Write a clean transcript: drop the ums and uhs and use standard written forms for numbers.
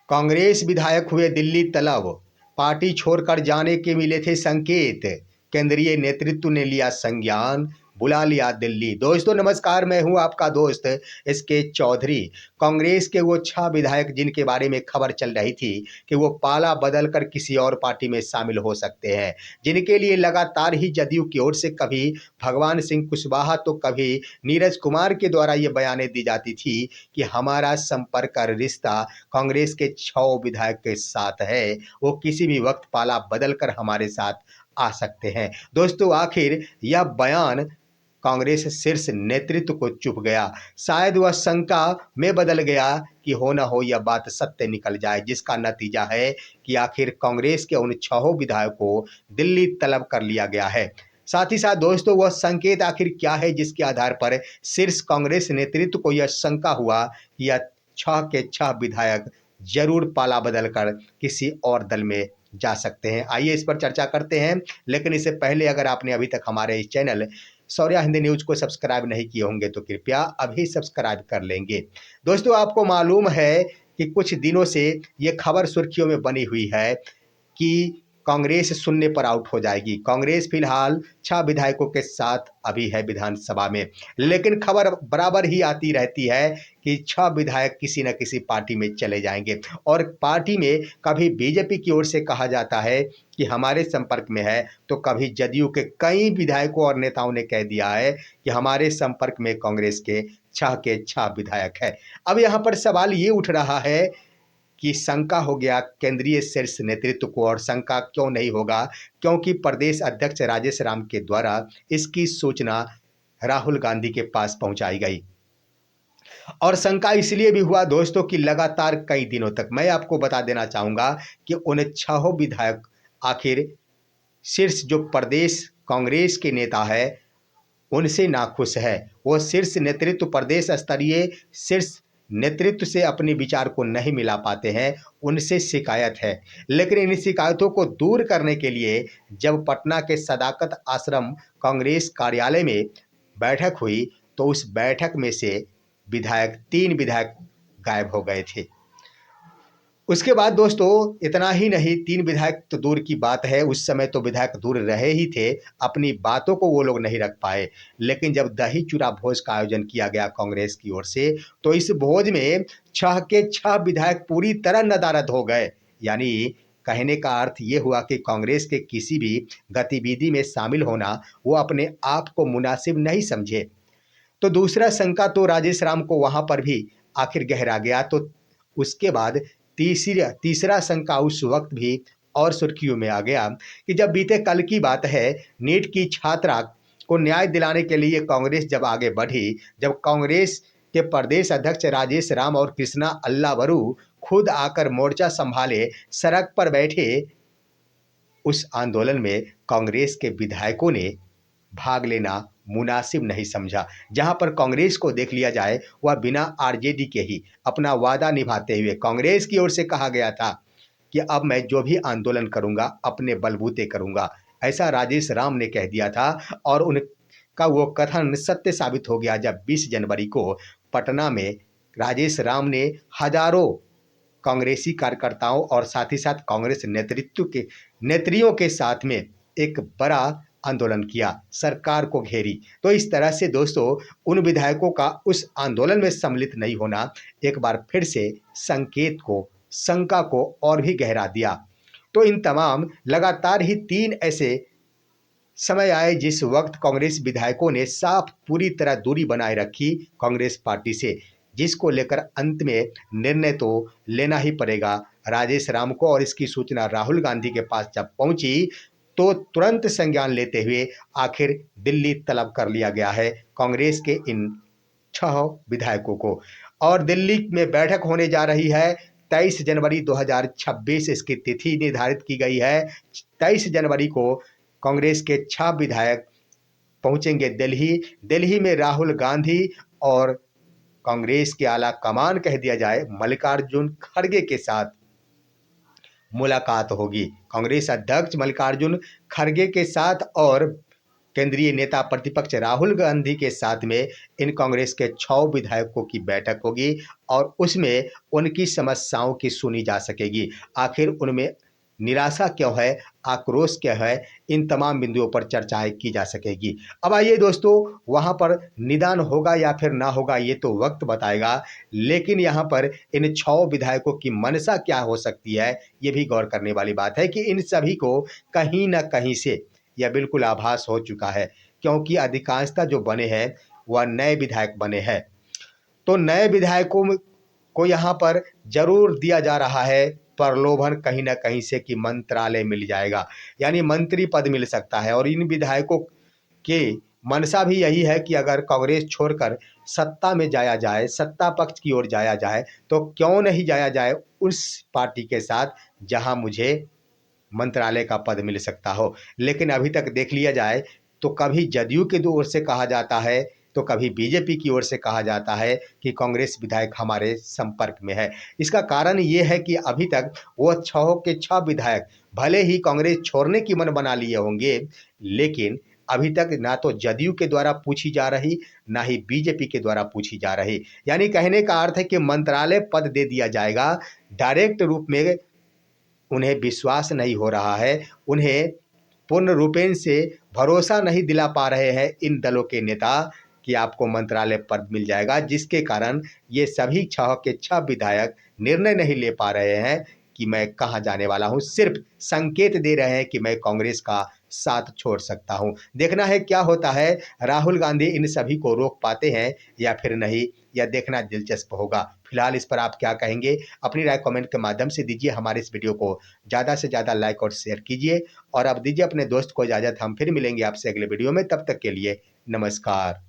कांग्रेस विधायक हुए दिल्ली तलब, पार्टी छोड़कर जाने के मिले थे संकेत, केंद्रीय नेतृत्व ने लिया संज्ञान, बुला लिया दिल्ली। दोस्तों नमस्कार, मैं हूं आपका दोस्त एसके चौधरी। कांग्रेस के वो 6 विधायक जिनके बारे में खबर चल रही थी कि वो पाला बदलकर किसी और पार्टी में शामिल हो सकते हैं, जिनके लिए लगातार ही जदयू की ओर से कभी भगवान सिंह कुशवाहा तो कभी नीरज कुमार के द्वारा ये बयानें दी जाती थी कि हमारा संपर्क और रिश्ता कांग्रेस के 6 विधायक के साथ है, वो किसी भी वक्त पाला बदलकर हमारे साथ आ सकते हैं। दोस्तों आखिर यह बयान कांग्रेस शीर्ष नेतृत्व को चुप गया। शायद वह शंका में बदल गया कि हो न हो यह बात सत्य निकल जाए, जिसका नतीजा है कि आखिर कांग्रेस के उन 6 विधायकों को दिल्ली तलब कर लिया गया है। साथ ही साथ दोस्तों वह संकेत आखिर क्या है जिसके आधार पर शीर्ष कांग्रेस नेतृत्व को यह शंका हुआ कि यह 6 के 6 विधायक जरूर पाला बदलकर किसी और दल में जा सकते हैं। आइए इस पर चर्चा करते हैं, लेकिन इससे पहले अगर आपने अभी तक हमारे इस चैनल शौर्य हिंदी न्यूज को सब्सक्राइब नहीं किए होंगे तो कृपया अभी सब्सक्राइब कर लेंगे। दोस्तों आपको मालूम है कि कुछ दिनों से ये खबर सुर्खियों में बनी हुई है कि कांग्रेस शून्य पर आउट हो जाएगी। कांग्रेस फिलहाल 6 विधायकों के साथ अभी है विधानसभा में, लेकिन खबर बराबर ही आती रहती है कि 6 विधायक किसी न किसी पार्टी में चले जाएंगे और पार्टी में कभी बीजेपी की ओर से कहा जाता है कि हमारे संपर्क में है, तो कभी जदयू के कई विधायकों और नेताओं ने कह दिया है कि हमारे संपर्क में कांग्रेस के 6 के 6 विधायक है। अब यहाँ पर सवाल ये उठ रहा है कि शंका हो गया केंद्रीय शीर्ष नेतृत्व को, और शंका क्यों नहीं होगा, क्योंकि प्रदेश अध्यक्ष राजेश राम के द्वारा इसकी सूचना राहुल गांधी के पास पहुंचाई गई। और शंका इसलिए भी हुआ दोस्तों कि लगातार कई दिनों तक मैं आपको बता देना चाहूंगा कि उन 6 विधायक आखिर शीर्ष जो प्रदेश कांग्रेस के नेता है उनसे नाखुश है। वो शीर्ष नेतृत्व प्रदेश स्तरीय शीर्ष नेतृत्व से अपने विचार को नहीं मिला पाते हैं, उनसे शिकायत है। लेकिन इन शिकायतों को दूर करने के लिए जब पटना के सदाकत आश्रम कांग्रेस कार्यालय में बैठक हुई तो उस बैठक में से 3 विधायक गायब हो गए थे। उसके बाद दोस्तों इतना ही नहीं, 3 विधायक तो दूर की बात है, उस समय तो विधायक दूर रहे ही थे, अपनी बातों को वो लोग नहीं रख पाए। लेकिन जब दही चूड़ा भोज का आयोजन किया गया कांग्रेस की ओर से, तो इस भोज में 6 के 6 विधायक पूरी तरह नदारद हो गए। यानी कहने का अर्थ ये हुआ कि कांग्रेस के किसी भी गतिविधि में शामिल होना वो अपने आप को मुनासिब नहीं समझे। तो दूसरा शंका तो राजेश राम को वहां पर भी आखिर गहरा गया। तो उसके बाद तीसरा शंका उस वक्त भी और सुर्खियों में आ गया कि जब बीते कल की बात है, नीट की छात्रा को न्याय दिलाने के लिए कांग्रेस जब आगे बढ़ी, जब कांग्रेस के प्रदेश अध्यक्ष राजेश राम और कृष्णा अल्लावरू खुद आकर मोर्चा संभाले, सड़क पर बैठे, उस आंदोलन में कांग्रेस के विधायकों ने भाग लेना मुनासिब नहीं समझा। जहां पर कांग्रेस को देख लिया जाए, वह बिना आरजेडी के ही अपना वादा निभाते हुए, कांग्रेस की ओर से कहा गया था कि अब मैं जो भी आंदोलन करूंगा अपने बलबूते करूंगा, ऐसा राजेश राम ने कह दिया था। और उनका वो कथन सत्य साबित हो गया जब 20 जनवरी को पटना में राजेश राम ने हजारों कांग्रेसी कार्यकर्ताओं और साथ ही साथ कांग्रेस नेत्रियों के साथ में एक बड़ा आंदोलन किया, सरकार को घेरी। तो इस तरह से दोस्तों उन विधायकों का उस आंदोलन में सम्मिलित नहीं होना एक बार फिर से संकेत को, शंका को और भी गहरा दिया। तो इन तमाम लगातार ही 3 ऐसे समय आए जिस वक्त कांग्रेस विधायकों ने साफ पूरी तरह दूरी बनाए रखी कांग्रेस पार्टी से, जिसको लेकर अंत में निर्णय तो लेना ही पड़ेगा राजेश राम को। और इसकी सूचना राहुल गांधी के पास जब पहुंची तो तुरंत संज्ञान लेते हुए आखिर दिल्ली तलब कर लिया गया है कांग्रेस के इन 6 विधायकों को। और दिल्ली में बैठक होने जा रही है 23 जनवरी 2026, इसकी तिथि निर्धारित की गई है। 23 जनवरी को कांग्रेस के 6 विधायक पहुंचेंगे दिल्ली। दिल्ली में राहुल गांधी और कांग्रेस के आला कमान कह दिया जाए मल्लिकार्जुन खड़गे के साथ मुलाकात होगी। कांग्रेस अध्यक्ष मल्लिकार्जुन खड़गे के साथ और केंद्रीय नेता प्रतिपक्ष राहुल गांधी के साथ में इन कांग्रेस के 6 विधायकों की बैठक होगी और उसमें उनकी समस्याओं की सुनी जा सकेगी। आखिर उनमें निराशा क्यों है, आक्रोश क्या है, इन तमाम बिंदुओं पर चर्चाएं की जा सकेगी। अब आइए दोस्तों, वहां पर निदान होगा या फिर ना होगा ये तो वक्त बताएगा, लेकिन यहाँ पर इन 6 विधायकों की मंशा क्या हो सकती है ये भी गौर करने वाली बात है कि इन सभी को कहीं ना कहीं से यह बिल्कुल आभास हो चुका है, क्योंकि अधिकांशतः जो बने हैं वह नए विधायक बने हैं। तो नए विधायकों को यहाँ पर जरूर दिया जा रहा है प्रलोभन कहीं ना कहीं से कि मंत्रालय मिल जाएगा, यानी मंत्री पद मिल सकता है। और इन विधायकों के मंशा भी यही है कि अगर कांग्रेस छोड़कर सत्ता में जाया जाए, सत्ता पक्ष की ओर जाया जाए, तो क्यों नहीं जाया जाए उस पार्टी के साथ जहां मुझे मंत्रालय का पद मिल सकता हो। लेकिन अभी तक देख लिया जाए तो कभी जदयू की ओर से कहा जाता है तो कभी बीजेपी की ओर से कहा जाता है कि कांग्रेस विधायक हमारे संपर्क में है। इसका कारण ये है कि अभी तक वो 6 के 6 विधायक भले ही कांग्रेस छोड़ने की मन बना लिए होंगे, लेकिन अभी तक ना तो जदयू के द्वारा पूछी जा रही, ना ही बीजेपी के द्वारा पूछी जा रही। यानी कहने का अर्थ है कि मंत्रालय पद दे दिया जाएगा, डायरेक्ट रूप में उन्हें विश्वास नहीं हो रहा है, उन्हें पूर्ण रूपेण से भरोसा नहीं दिला पा रहे हैं इन दलों के नेता कि आपको मंत्रालय पद मिल जाएगा, जिसके कारण ये सभी 6 के 6 विधायक निर्णय नहीं ले पा रहे हैं कि मैं कहाँ जाने वाला हूँ। सिर्फ संकेत दे रहे हैं कि मैं कांग्रेस का साथ छोड़ सकता हूँ। देखना है क्या होता है, राहुल गांधी इन सभी को रोक पाते हैं या फिर नहीं, यह देखना दिलचस्प होगा। फिलहाल इस पर आप क्या कहेंगे, अपनी राय कमेंट के माध्यम से दीजिए। हमारे इस वीडियो को ज़्यादा से ज़्यादा लाइक और शेयर कीजिए और अब दीजिए अपने दोस्त को इजाज़त। हम फिर मिलेंगे आपसे अगले वीडियो में, तब तक के लिए नमस्कार।